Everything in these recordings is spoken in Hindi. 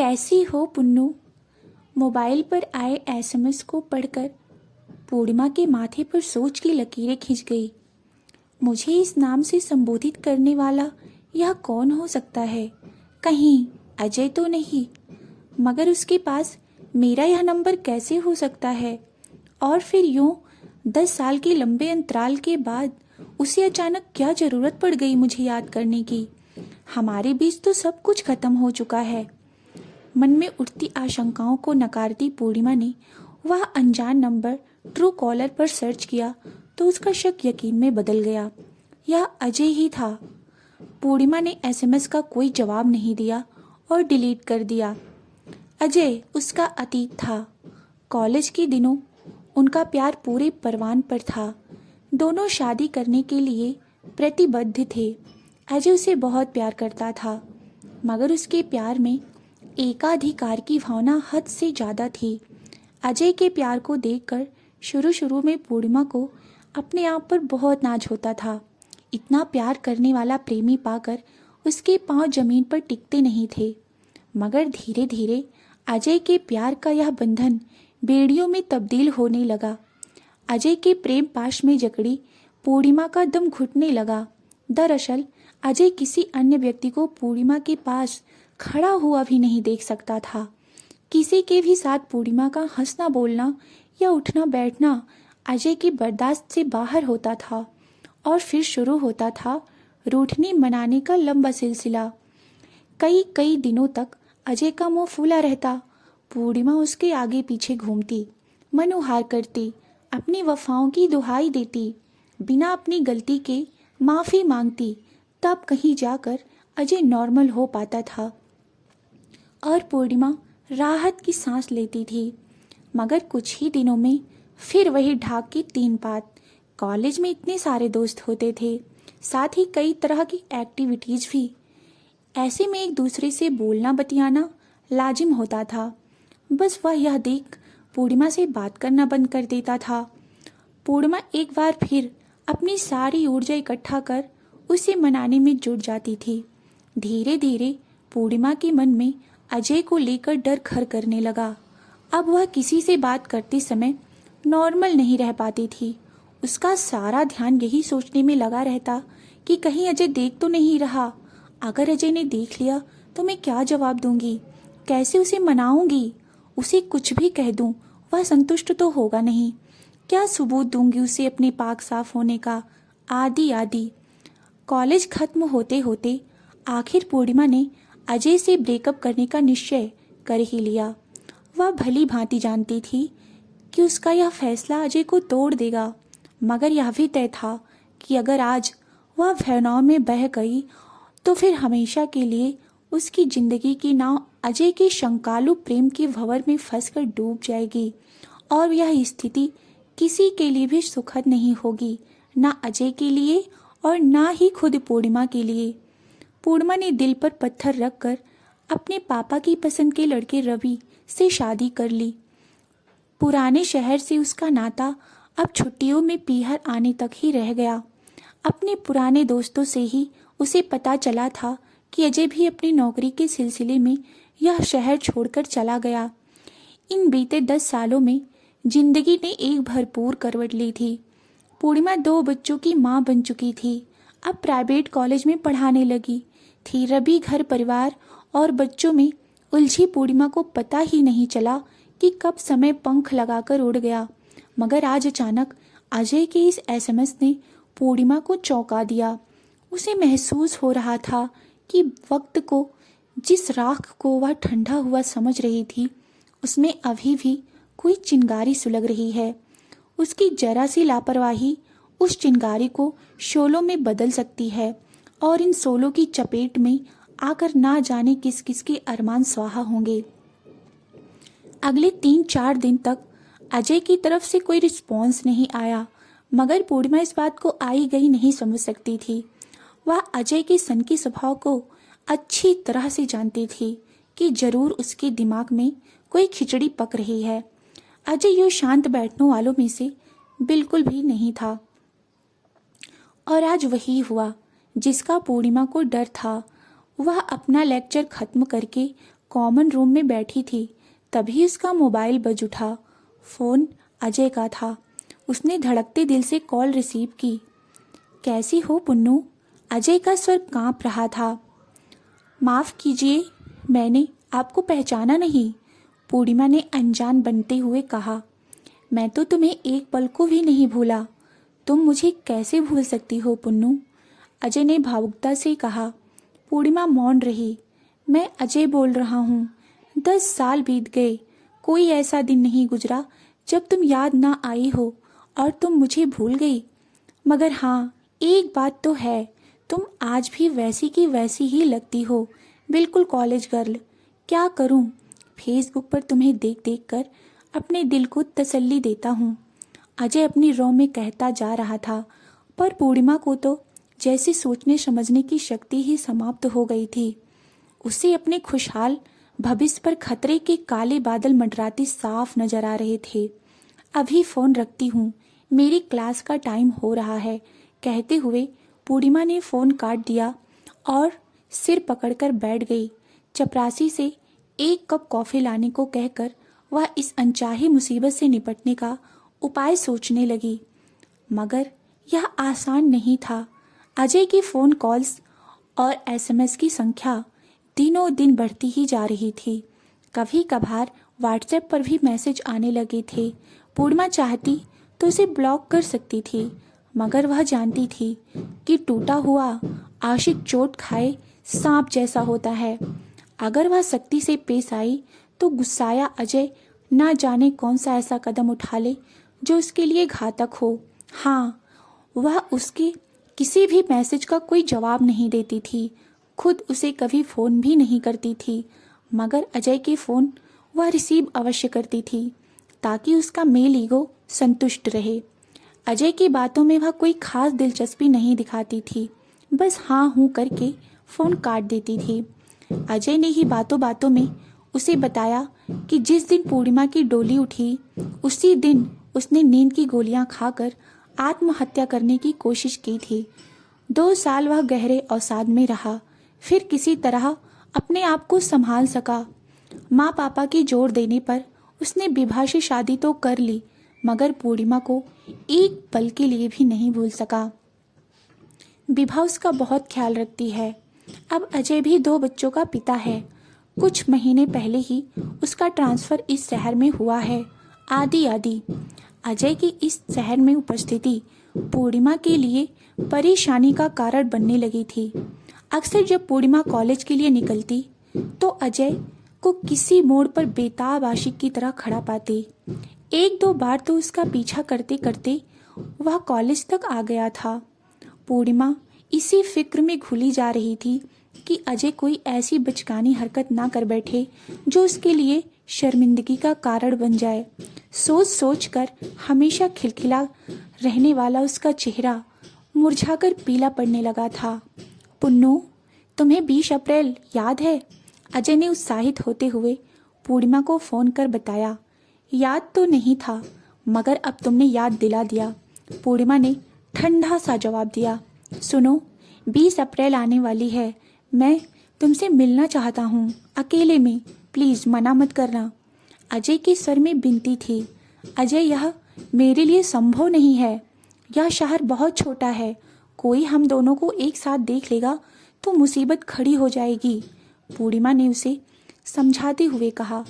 कैसी हो पुन्नू? मोबाइल पर आए एसएमएस को पढ़कर पूर्णिमा के माथे पर सोच की लकीरें खिंच गई। मुझे इस नाम से संबोधित करने वाला यह कौन हो सकता है? कहीं अजय तो नहीं? मगर उसके पास मेरा यह नंबर कैसे हो सकता है? और फिर यूं 10 साल के लंबे अंतराल के बाद उसे अचानक क्या जरूरत पड़ गई मुझे याद करने की? हमारे बीच तो सब कुछ खत्म हो चुका है। मन में उठती आशंकाओं को नकारती पूर्णिमा ने वह अनजान नंबर ट्रू कॉलर पर सर्च किया तो उसका शक यकीन में बदल गया। यह अजय ही था। पूर्णिमा ने एसएमएस का कोई जवाब नहीं दिया और डिलीट कर दिया। अजय उसका अतीत था। कॉलेज के दिनों उनका प्यार पूरे परवान पर था। दोनों शादी करने के लिए प्रतिबद्ध थे। अजय उसे बहुत प्यार करता था, मगर उसके प्यार में एकाधिकार की भावना हद से ज्यादा थी। अजय के प्यार को देखकर शुरू शुरू में पूर्णिमा को अपने आप पर बहुत नाज होता था। इतना प्यार करने वाला प्रेमी पाकर उसके पांव जमीन पर टिकते नहीं थे। मगर धीरे धीरे अजय के प्यार का यह बंधन बेड़ियों में तब्दील होने लगा। अजय के प्रेम पाश में जकड़ी पूर्णिमा का दम घुटने लगा। दरअसल अजय किसी अन्य व्यक्ति को पूर्णिमा के पास खड़ा हुआ भी नहीं देख सकता था। किसी के भी साथ पूर्णिमा का हंसना बोलना या उठना बैठना अजय की बर्दाश्त से बाहर होता था। और फिर शुरू होता था रूठने मनाने का लंबा सिलसिला। कई कई दिनों तक अजय का मुंह फूला रहता। पूर्णिमा उसके आगे पीछे घूमती, मनोहार करती, अपनी वफाओं की दुहाई देती, बिना अपनी गलती के माफी मांगती। तब कहीं जाकर अजय नॉर्मल हो पाता था और पूर्णिमा राहत की सांस लेती थी। मगर कुछ ही दिनों में फिर वही ढाक की 3 बात। कॉलेज में इतने सारे दोस्त होते थे, साथ ही कई तरह की एक्टिविटीज भी। ऐसे में एक दूसरे से बोलना बतियाना लाजिम होता था। बस वह यह देख पूर्णिमा से बात करना बंद कर देता था। पूर्णिमा एक बार फिर अपनी सारी ऊर्जा इकट्ठा कर उसे मनाने में जुट जाती थी। धीरे धीरे पूर्णिमा के मन में अजय को लेकर डर घर करने लगा। अब वह किसी से बात करते समय नॉर्मल नहीं रह पाती थी। उसका सारा ध्यान यही सोचने में लगा रहता कि कहीं अजय देख तो नहीं रहा। अगर अजय ने देख लिया तो मैं क्या जवाब दूंगी? कैसे उसे मनाऊंगी? उसे कुछ भी कह दूं, वह संतुष्ट तो होगा नहीं। क्या सबूत दूंगी उसे अपने पाक साफ होने का? आदि आदि। कॉलेज खत्म होते होते आखिर पूर्णिमा ने अजय से ब्रेकअप करने का निश्चय कर ही लिया। वह भली भांति जानती थी कि उसका यह फैसला अजय को तोड़ देगा, मगर यह भी तय था कि अगर आज वह भावनाओं में बह गई तो फिर हमेशा के लिए उसकी जिंदगी की नाव अजय के शंकालु प्रेम के भंवर में फंसकर डूब जाएगी। और यह स्थिति किसी के लिए भी सुखद नहीं होगी, ना अजय के लिए और ना ही खुद पूर्णिमा के लिए। पूर्णिमा ने दिल पर पत्थर रखकर अपने पापा की पसंद के लड़के रवि से शादी कर ली। पुराने शहर से उसका नाता अब छुट्टियों में पीहर आने तक ही रह गया। अपने पुराने दोस्तों से ही उसे पता चला था कि अजय भी अपनी नौकरी के सिलसिले में यह शहर छोड़कर चला गया। इन बीते 10 सालों में जिंदगी ने एक भरपूर करवट ली थी। पूर्णिमा 2 बच्चों की मां बन चुकी थी। अब प्राइवेट कॉलेज में पढ़ाने लगी थी। रवि घर परिवार और बच्चों में उलझी पूर्णिमा को पता ही नहीं चला कि कब समय पंख लगाकर उड़ गया। मगर आज अचानक अजय के इस एसएमएस ने पूर्णिमा को चौंका दिया। उसे महसूस हो रहा था कि वक्त को जिस राख को वह ठंडा हुआ समझ रही थी उसमें अभी भी कोई चिंगारी सुलग रही है। उसकी जरा सी लापरवाही उस चिंगारी को शोलों में बदल सकती है और इन शोलों की चपेट में आकर ना जाने किस किस के अरमान स्वाहा होंगे। अगले 3-4 दिन तक अजय की तरफ से कोई रिस्पॉन्स नहीं आया, मगर पूर्णिमा इस बात को आई गई नहीं समझ सकती थी। वह अजय के सनकी स्वभाव को अच्छी तरह से जानती थी कि जरूर उसके दिमाग में कोई खिचड़ी पक रही है। अजय यूं शांत बैठने वालों में से बिल्कुल भी नहीं था। और आज वही हुआ जिसका पूर्णिमा को डर था। वह अपना लेक्चर खत्म करके कॉमन रूम में बैठी थी, तभी उसका मोबाइल बज उठा। फ़ोन अजय का था। उसने धड़कते दिल से कॉल रिसीव की। कैसी हो पुन्नू? अजय का स्वर कांप रहा था। माफ़ कीजिए, मैंने आपको पहचाना नहीं, पूर्णिमा ने अनजान बनते हुए कहा। मैं तो तुम्हें एक पल को भी नहीं भूला। तुम मुझे कैसे भूल सकती हो पुन्नू? अजय ने भावुकता से कहा। पूर्णिमा मौन रही। मैं अजय बोल रहा हूँ। 10 साल बीत गए, कोई ऐसा दिन नहीं गुजरा जब तुम याद ना आई हो और तुम मुझे भूल गई। मगर हाँ, एक बात तो है, तुम आज भी वैसी की वैसी ही लगती हो, बिल्कुल कॉलेज गर्ल। क्या करूं, फेसबुक पर तुम्हें देख देख कर अपने दिल को तसल्ली देता हूँ। अजय अपनी रौ में कहता जा रहा था, पर पूर्णिमा को तो जैसे सोचने समझने की शक्ति ही समाप्त हो गई थी। उसे अपने खुशहाल भविष्य पर खतरे के काले बादल मंडराते साफ नजर आ रहे थे। अभी फोन रखती हूँ, मेरी क्लास का टाइम हो रहा है, कहते हुए पूर्णिमा ने फोन काट दिया और सिर पकड़कर बैठ गई। चपरासी से एक कप कॉफी लाने को कहकर वह इस अनचाही मुसीबत से निपटने का उपाय सोचने लगी, मगर यह आसान नहीं था। अजय की फ़ोन कॉल्स और एसएमएस की संख्या दिनों दिन बढ़ती ही जा रही थी। कभी कभार व्हाट्सएप पर भी मैसेज आने लगे थे। पूर्णिमा चाहती तो उसे ब्लॉक कर सकती थी, मगर वह जानती थी कि टूटा हुआ आशिक चोट खाए सांप जैसा होता है। अगर वह सख्ती से पेश आई तो गुस्साया अजय ना जाने कौन सा ऐसा कदम उठा ले जो उसके लिए घातक हो। हाँ, वह उसके किसी भी मैसेज का कोई जवाब नहीं देती थी, खुद उसे कभी फ़ोन भी नहीं करती थी, मगर अजय के फ़ोन वह रिसीव अवश्य करती थी ताकि उसका मेल ईगो संतुष्ट रहे। अजय की बातों में वह कोई खास दिलचस्पी नहीं दिखाती थी, बस हाँ हूँ करके फ़ोन काट देती थी। अजय ने ही बातों बातों में उसे बताया कि जिस दिन पूर्णिमा की डोली उठी उसी दिन उसने नींद की गोलियां खाकर आत्महत्या करने की कोशिश की थी। 2 साल वह गहरे अवसाद में रहा, फिर किसी तरह अपने आप को संभाल सका। माँ पापा की जोर देने पर उसने विभा से शादी तो कर ली, मगर पूर्णिमा को एक पल के लिए भी नहीं भूल सका। विभा उसका बहुत ख्याल रखती है। अब अजय भी 2 बच्चों का पिता है। कुछ महीने पहले ही उसका ट्रांसफ़र इस शहर में हुआ है। आदि आदि अजय की इस शहर में उपस्थिति पूर्णिमा के लिए परेशानी का कारण बनने लगी थी। अक्सर जब पूर्णिमा कॉलेज के लिए निकलती तो अजय को किसी मोड़ पर बेताब आशिक की तरह खड़ा पाती। 1-2 बार तो उसका पीछा करते करते वह कॉलेज तक आ गया था। पूर्णिमा इसी फिक्र में घुली जा रही थी कि अजय कोई ऐसी बचकानी हरकत ना कर बैठे जो उसके लिए शर्मिंदगी का कारण बन जाए। सोच सोच कर हमेशा खिलखिला रहने वाला उसका चेहरा मुरझाकर पीला पड़ने लगा था। पुन्नू, तुम्हें 20 अप्रैल याद है? अजय ने उत्साहित होते हुए पूर्णिमा को फ़ोन कर बताया। याद तो नहीं था, मगर अब तुमने याद दिला दिया, पूर्णिमा ने ठंडा सा जवाब दिया। सुनो, 20 अप्रैल आने वाली है, मैं तुमसे मिलना चाहता हूँ, अकेले में, प्लीज़ मना मत करना। अजय के स्वर में विनती थी। अजय, यह मेरे लिए संभव नहीं है। यह शहर बहुत छोटा है, कोई हम दोनों को एक साथ देख लेगा तो मुसीबत खड़ी हो जाएगी। पूर्णिमा ने उसे समझाते हुए कहा।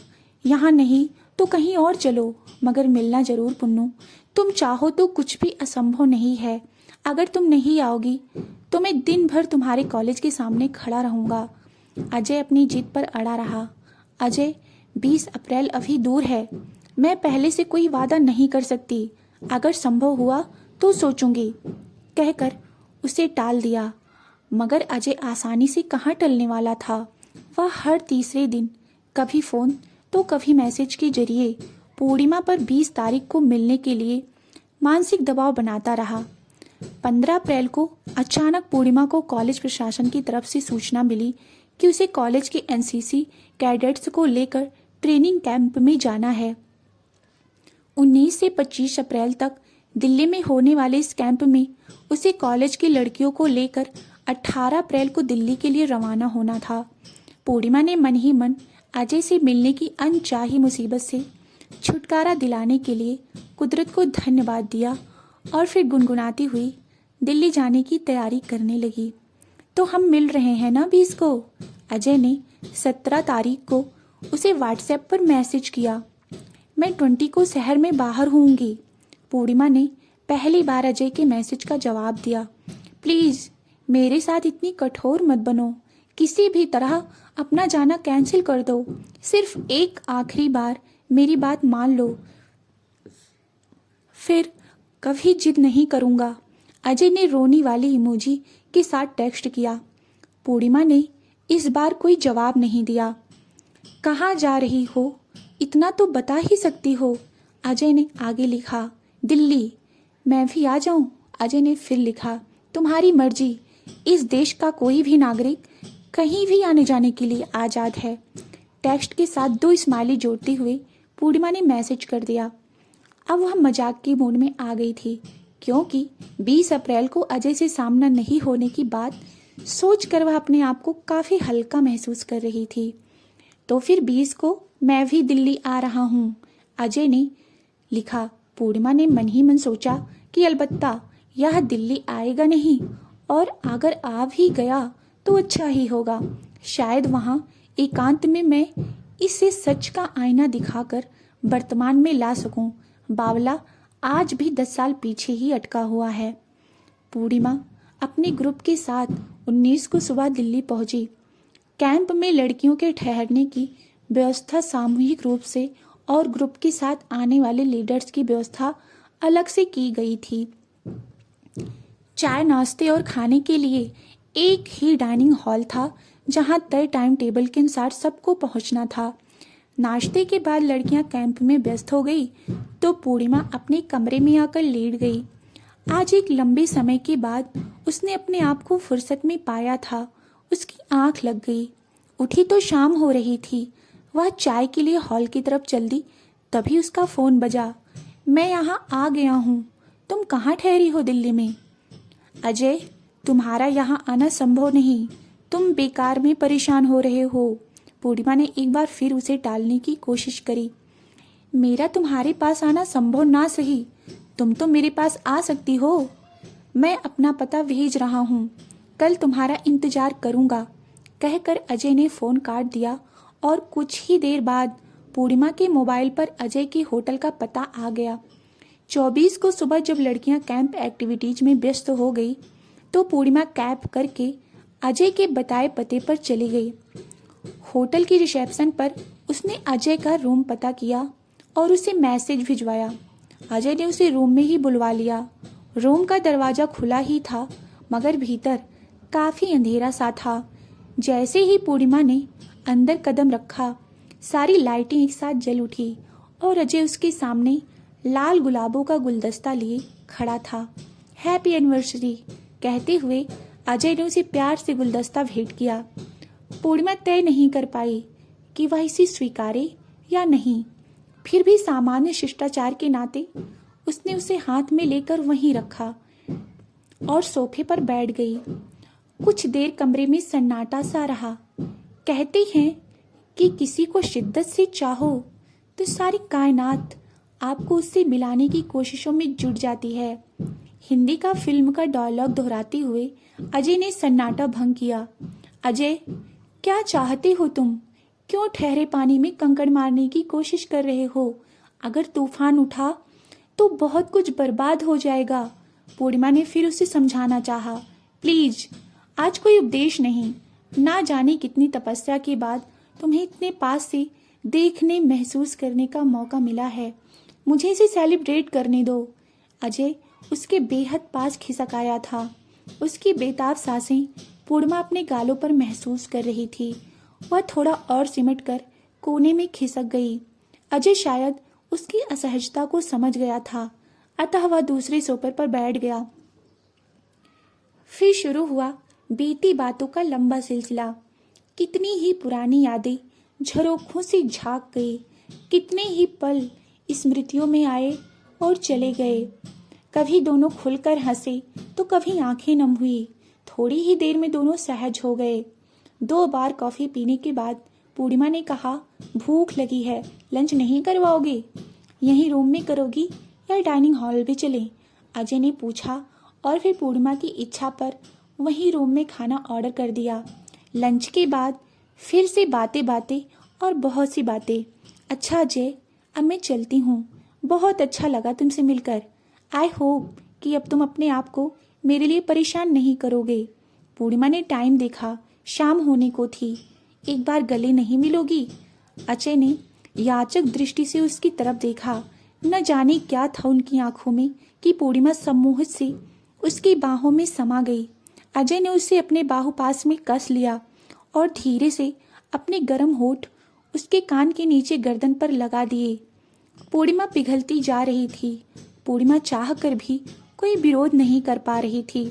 यहाँ नहीं तो कहीं और चलो, मगर मिलना जरूर पुन्नू। तुम चाहो तो कुछ भी असंभव नहीं है। अगर तुम नहीं आओगी तो मैं दिन भर तुम्हारे कॉलेज के सामने खड़ा रहूँगा। अजय अपनी जिद पर अड़ा रहा। अजय, 20 अप्रैल अभी दूर है, मैं पहले से कोई वादा नहीं कर सकती, अगर संभव हुआ तो सोचूंगी, कहकर उसे टाल दिया। मगर अजय आसानी से कहाँ टलने वाला था। वह हर तीसरे दिन कभी फ़ोन तो कभी मैसेज के जरिए पूर्णिमा पर 20 तारीख को मिलने के लिए मानसिक दबाव बनाता रहा। 15 अप्रैल को अचानक पूर्णिमा को कॉलेज प्रशासन की तरफ से सूचना मिली कि उसे कॉलेज के एनसीसी कैडेट्स को लेकर ट्रेनिंग कैंप में जाना है। 19 से 25 अप्रैल तक दिल्ली में होने वाले इस कैंप में उसे कॉलेज की लड़कियों को लेकर 18 अप्रैल को दिल्ली के लिए रवाना होना था। पूर्णिमा ने मन ही मन अजय से मिलने की अनचाही मुसीबत से छुटकारा दिलाने के लिए कुदरत को धन्यवाद दिया और फिर गुनगुनाती हुई दिल्ली जाने की तैयारी करने लगी। तो हम मिल रहे हैं ना 20 को? अजय ने 17 तारीख को उसे व्हाट्सएप पर मैसेज किया। मैं 20 को शहर में बाहर होंगी। पूर्णिमा ने पहली बार अजय के मैसेज का जवाब दिया। प्लीज़ मेरे साथ इतनी कठोर मत बनो, किसी भी तरह अपना जाना कैंसिल कर दो। सिर्फ एक आखिरी बार मेरी बात मान लो, फिर कभी जिद नहीं करूँगा। अजय ने रोने वाली इमोजी के साथ टेक्स्ट किया। पूर्णिमा ने इस बार कोई जवाब नहीं दिया। कहाँ जा रही हो, इतना तो बता ही सकती हो। अजय ने आगे लिखा, दिल्ली। मैं भी आ जाऊं? अजय ने फिर लिखा, तुम्हारी मर्जी। इस देश का कोई भी नागरिक कहीं भी आने जाने के लिए आज़ाद है। टेक्स्ट के साथ 2 स्माइली जोड़ते हुए पूर्णिमा ने मैसेज कर दिया। अब वह मजाक की मूड में आ गई थी, क्योंकि 20 अप्रैल को अजय से सामना नहीं होने की बात सोचकर वह अपने आप को काफ़ी हल्का महसूस कर रही थी। तो फिर 20 को मैं भी दिल्ली आ रहा हूँ, अजय ने लिखा। पूर्णिमा ने मन ही मन सोचा कि अलबत्ता यह दिल्ली आएगा नहीं, और अगर आ भी गया तो अच्छा ही होगा। शायद वहाँ एकांत में मैं इसे सच का आईना दिखाकर वर्तमान में ला सकूं। बावला आज भी 10 साल पीछे ही अटका हुआ है। पूर्णिमा अपने ग्रुप के साथ 19 को सुबह दिल्ली पहुंची। कैंप में लड़कियों के ठहरने की व्यवस्था सामूहिक रूप से और ग्रुप के साथ आने वाले लीडर्स की व्यवस्था अलग से की गई थी। चाय, नाश्ते और खाने के लिए एक ही डाइनिंग हॉल था, जहां तय टाइम टेबल के अनुसार सबको पहुंचना था। नाश्ते के बाद लड़कियां कैंप में व्यस्त हो गई तो पूर्णिमा अपने कमरे में आकर लेट गई। आज एक लंबे समय के बाद उसने अपने आप को फुर्सत में पाया था। उसकी आंख लग गई। उठी तो शाम हो रही थी। वह चाय के लिए हॉल की तरफ चल दी, तभी उसका फोन बजा। मैं यहाँ आ गया हूँ, तुम कहाँ ठहरी हो दिल्ली में? अजय, तुम्हारा यहाँ आना संभव नहीं, तुम बेकार में परेशान हो रहे हो। पूर्णिमा ने एक बार फिर उसे टालने की कोशिश करी। मेरा तुम्हारे पास आना संभव ना सही, तुम तो मेरे पास आ सकती हो। मैं अपना पता भेज रहा हूँ, कल तुम्हारा इंतजार करूँगा, कहकर अजय ने फ़ोन काट दिया। और कुछ ही देर बाद पूर्णिमा के मोबाइल पर अजय के होटल का पता आ गया। 24 को सुबह जब लड़कियां कैंप एक्टिविटीज में व्यस्त हो गई तो पूर्णिमा कैब करके अजय के बताए पते पर चली गई। होटल की रिसेप्शन पर उसने अजय का रूम पता किया और उसे मैसेज भिजवाया। अजय ने उसे रूम में ही बुलवा लिया। रूम का दरवाज़ा खुला ही था, मगर भीतर काफ़ी अंधेरा सा था। जैसे ही पूर्णिमा ने अंदर कदम रखा, सारी लाइटें एक साथ जल उठी और अजय उसके सामने लाल गुलाबों का गुलदस्ता लिए खड़ा था। हैप्पी एनिवर्सरी कहते हुए अजय ने उसे प्यार से गुलदस्ता भेंट किया। पूर्णिमा तय नहीं कर पाई कि वह इसे स्वीकारे या नहीं। फिर भी सामान्य शिष्टाचार के नाते उसने उसे हाथ में लेकर वहीं रखा और सोफे पर बैठ गई। कुछ देर कमरे में सन्नाटा सा रहा। कहते हैं कि किसी को शिद्दत से चाहो तो सारी कायनात आपको उससे मिलाने की कोशिशों में जुट जाती है। हिंदी का फिल्म का डायलॉग दोहराते हुए अजय ने सन्नाटा भंग किया। अजय, क्या चाहते हो तुम? क्यों ठहरे पानी में कंकड़ मारने की कोशिश कर रहे हो? अगर तूफान उठा तो बहुत कुछ बर्बाद हो जाएगा। पूर्णिमा ने फिर उसे समझाना चाहा। प्लीज, आज कोई उपदेश नहीं। ना जाने कितनी तपस्या के बाद तुम्हें इतने पास से देखने महसूस करने का मौका मिला है। मुझे इसे सेलिब्रेट करने दो। अजय उसके बेहद पास खिसक आया था। उसकी बेताब सांसें पूर्णिमा अपने गालों पर महसूस कर रही थी। वह थोड़ा और सिमट कर कोने में खिसक गई। अजय शायद उसकी असहजता को समझ गया था, अतः वह दूसरे सोफे पर बैठ गया। फिर शुरू हुआ बीती बातों का लंबा सिलसिला। कितनी ही पुरानी यादें झरोखों से झांक गई। कितने ही पल स्मृतियों में आए और चले गए। कभी दोनों खुलकर हंसे तो कभी आंखें नम हुई। थोड़ी ही देर में दोनों सहज हो गए। 2 बार कॉफी पीने के बाद पूर्णिमा ने कहा, भूख लगी है, लंच नहीं करवाओगे? यहीं रूम में करोगी या डाइनिंग हॉल भी चलें? अजय ने पूछा और फिर पूर्णिमा की इच्छा पर वहीं रूम में खाना ऑर्डर कर दिया। लंच के बाद फिर से बातें बातें और बहुत सी बातें। अच्छा अजय, अब मैं चलती हूँ। बहुत अच्छा लगा तुमसे मिलकर। आई होप कि अब तुम अपने आप को मेरे लिए परेशान नहीं करोगे। पूर्णिमा ने टाइम देखा, शाम होने को थी। एक बार गले नहीं मिलोगी? अजय ने याचक दृष्टि से उसकी तरफ देखा। न जाने क्या था उनकी आंखों में कि पूर्णिमा सम्मोहित से उसकी बाहों में समा गई। अजय ने उसे अपने बाहुपास में कस लिया और धीरे से अपने गर्म होठ उसके कान के नीचे गर्दन पर लगा दिए। पूर्णिमा पिघलती जा रही थी। पूर्णिमा चाह कर भी कोई विरोध नहीं कर पा रही थी।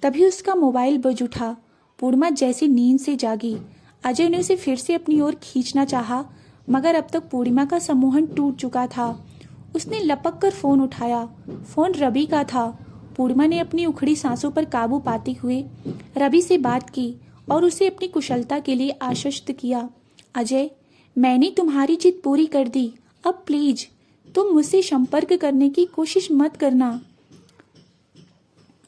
तभी उसका मोबाइल बज उठा। पूर्णिमा जैसे नींद से जागी। अजय ने उसे फिर से अपनी ओर खींचना चाहा, मगर अब तक पूर्णिमा का सम्मोहन टूट चुका था। उसने लपक कर फोन उठाया। फोन रवि का था। पूर्णिमा ने अपनी उखड़ी सांसों पर काबू पाते हुए रवि से बात की और उसे अपनी कुशलता के लिए आश्वस्त किया। अजय, मैंने तुम्हारी जिद पूरी कर दी। अब प्लीज तुम मुझसे संपर्क करने की कोशिश मत करना।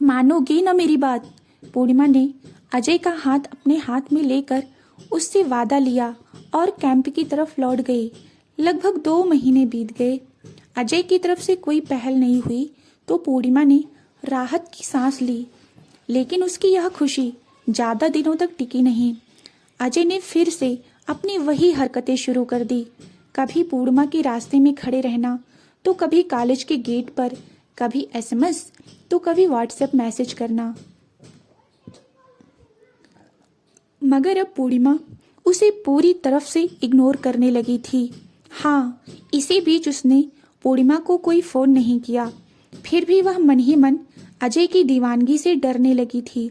मानोगे ना मेरी बात? पूर्णिमा ने अजय का हाथ अपने हाथ में लेकर उससे वादा लिया और कैंप की तरफ लौट गई। लगभग 2 महीने बीत गए। अजय की तरफ से कोई पहल नहीं हुई तो पूर्णिमा ने राहत की सांस ली, लेकिन उसकी यह खुशी ज्यादा दिनों तक टिकी नहीं। अजय ने फिर से अपनी वही हरकतें शुरू कर दी। कभी पूर्णिमा के रास्ते में खड़े रहना, तो कभी कॉलेज के गेट पर, कभी एसएमएस, तो कभी व्हाट्सएप मैसेज करना। मगर अब पूर्णिमा उसे पूरी तरफ से इग्नोर करने लगी थी। हाँ, इसी बीच उसने पूर्णिमा को कोई फोन नहीं किया। फिर भी वह मन ही मन अजय की दीवानगी से डरने लगी थी,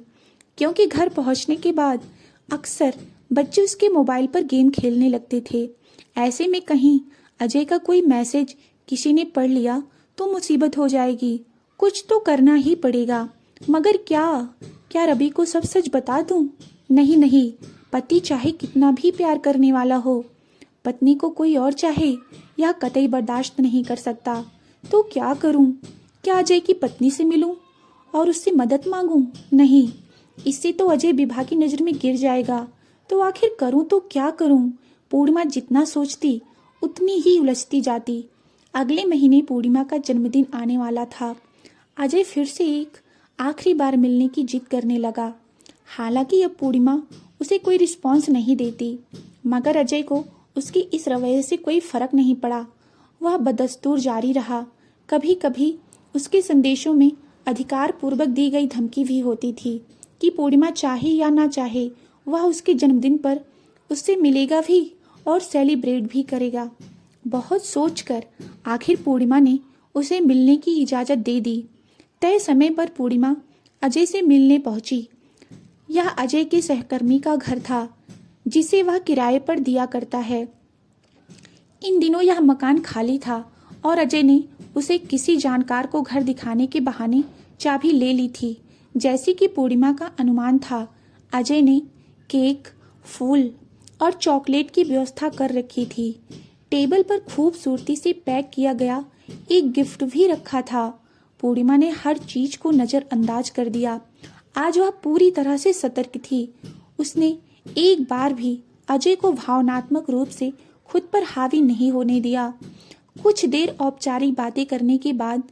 क्योंकि घर पहुंचने के बाद अक्सर बच्चे उसके मोबाइल पर गेम खेलने लगते थे। ऐसे में कहीं अजय का कोई मैसेज किसी ने पढ़ लिया तो मुसीबत हो जाएगी। कुछ तो करना ही पड़ेगा, मगर क्या रवि को सब सच बता दूं? नहीं नहीं, पति चाहे कितना भी प्यार करने वाला हो, पत्नी को कोई और चाहे यह कतई बर्दाश्त नहीं कर सकता। तो क्या करूं? क्या अजय की पत्नी से मिलूं और उससे मदद मांगूं? नहीं, इससे तो अजय विभा की नजर में गिर जाएगा। तो आखिर करूं तो क्या करूं? पूर्णिमा जितना सोचती उतनी ही उलझती जाती। अगले महीने पूर्णिमा का जन्मदिन आने वाला था। अजय फिर से एक आखिरी बार मिलने की जिद करने लगा। हालांकि अब पूर्णिमा उसे कोई रिस्पॉन्स नहीं देती, मगर अजय को उसकी इस रवैये से कोई फर्क नहीं पड़ा। वह बदस्तूर जारी रहा। कभी कभी उसके संदेशों में अधिकार पूर्वक दी गई धमकी भी होती थी कि पूर्णिमा चाहे या ना चाहे वह उसके जन्मदिन पर उससे मिलेगा भी और सेलिब्रेट भी करेगा। बहुत सोचकर आखिर पूर्णिमा ने उसे मिलने की इजाजत दे दी। तय समय पर पूर्णिमा अजय से मिलने पहुंची। यह अजय के सहकर्मी का घर था, जिसे वह किराए पर दिया करता है। इन दिनों यह मकान खाली था और अजय ने उसे किसी जानकार को घर दिखाने के बहाने चाबी ले ली थी। जैसी कि पूर्णिमा का अनुमान था, अजय ने केक, फूल और चॉकलेट की व्यवस्था कर रखी थी। टेबल पर खूबसूरती से पैक किया गया एक गिफ्ट भी रखा था। पूर्णिमा ने हर चीज को नजरअंदाज कर दिया। आज वह पूरी तरह से सतर्क थी। उसने एक बार भी अजय को भावनात्मक रूप से खुद पर हावी नहीं होने दिया। कुछ देर औपचारिक बातें करने के बाद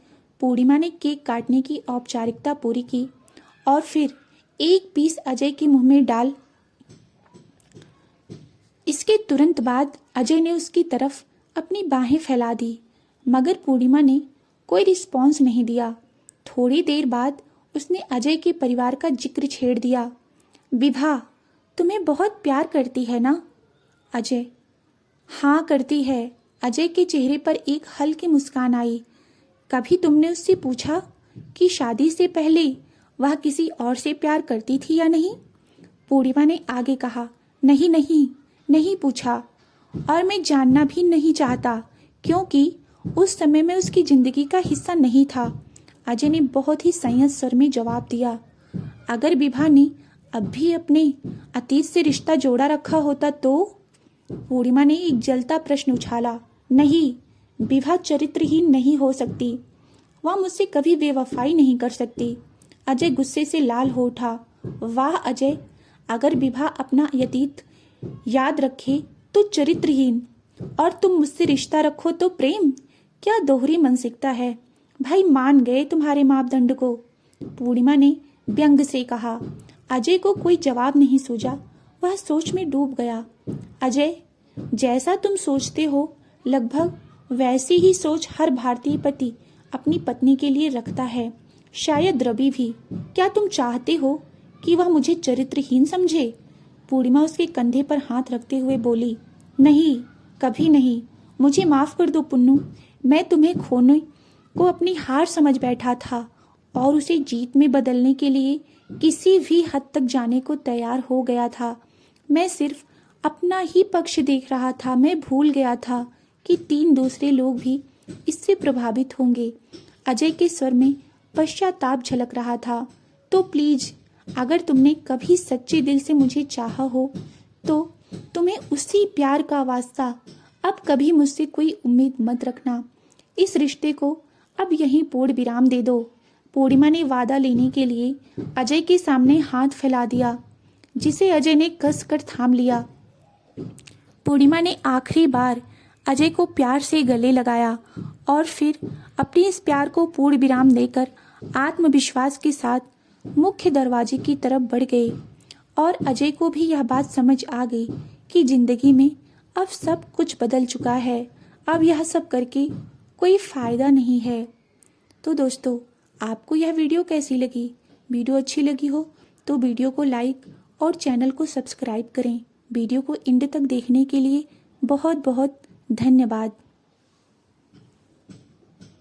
पूर्णिमा ने केक काटने की औपचारिकता पूरी की और फिर एक पीस अजय के मुंह में डाल। इसके तुरंत बाद अजय ने उसकी तरफ अपनी बाहें फैला दी, मगर पूर्णिमा ने कोई रिस्पॉन्स नहीं दिया। थोड़ी देर बाद उसने अजय के परिवार का जिक्र छेड़ दिया। विभा तुम्हें बहुत प्यार करती है ना? अजय: हाँ करती है। अजय के चेहरे पर एक हल्की मुस्कान आई। कभी तुमने उससे पूछा कि शादी से पहले वह किसी और से प्यार करती थी या नहीं? पूर्णिमा ने आगे कहा। नहीं नहीं, नहीं पूछा, और मैं जानना भी नहीं चाहता, क्योंकि उस समय में उसकी जिंदगी का हिस्सा नहीं था। अजय ने बहुत ही संयत स्वर में जवाब दिया। अगर विभा ने अब भी अपने अतीत से रिश्ता जोड़ा रखा होता तो? पूर्णिमा ने एक जलता प्रश्न उछाला। नहीं, विभा चरित्रहीन नहीं हो सकती। वह मुझसे कभी बेवफाई नहीं कर सकती। अजय गुस्से से लाल हो उठा। वाह अजय, अगर विभा अपना अतीत याद रखे तो चरित्रहीन, और तुम मुझसे रिश्ता रखो तो प्रेम। क्या दोहरी मानसिकता है। भाई मान गए तुम्हारे मापदंड को, पूर्णिमा ने व्यंग से कहा। अजय को कोई जवाब नहीं सूझा। वह सोच में डूब गया। अजय, जैसा तुम सोचते हो लगभग वैसी ही सोच हर भारतीय पति अपनी पत्नी के लिए रखता है, शायद रवि भी। क्या तुम चाहते हो कि वह मुझे चरित्रहीन समझे? पूर्णिमा उसके कंधे पर हाथ रखते हुए बोली। नहीं, कभी नहीं। मुझे माफ कर दो पुन्नू। मैं तुम्हें खोने को अपनी हार समझ बैठा था और उसे जीत में बदलने के लिए किसी भी हद तक जाने को तैयार हो गया था। मैं सिर्फ अपना ही पक्ष देख रहा था। मैं भूल गया था कि 3 दूसरे लोग भी इससे प्रभावित होंगे। अजय के स्वर में पश्चाताप झलक रहा था। तो प्लीज, अगर तुमने कभी सच्चे दिल से मुझे चाहा हो तो तुम्हें उसी प्यार का वास्ता अब कभी मुझसे कोई उम्मीद मत रखना। इस रिश्ते को अब यहीं पूर्ण विराम दे दो। पूर्णिमा ने वादा लेने के लिए अजय के सामने हाथ फैला दिया, जिसे अजय ने कसकर थाम लिया। पूर्णिमा ने आखिरी बार अजय को प्यार से गले लगाया और फिर अपने इस प्यार को पूर्ण विराम देकर आत्मविश्वास के साथ मुख्य दरवाजे की तरफ बढ़ गई। और अजय को भी यह बात समझ आ गई कि जिंदगी में अब सब कुछ बदल चुका है। अब यह सब करके कोई फायदा नहीं है। तो दोस्तों, आपको यह वीडियो कैसी लगी? वीडियो अच्छी लगी हो तो वीडियो को लाइक और चैनल को सब्सक्राइब करें। वीडियो को एंड तक देखने के लिए बहुत बहुत धन्यवाद।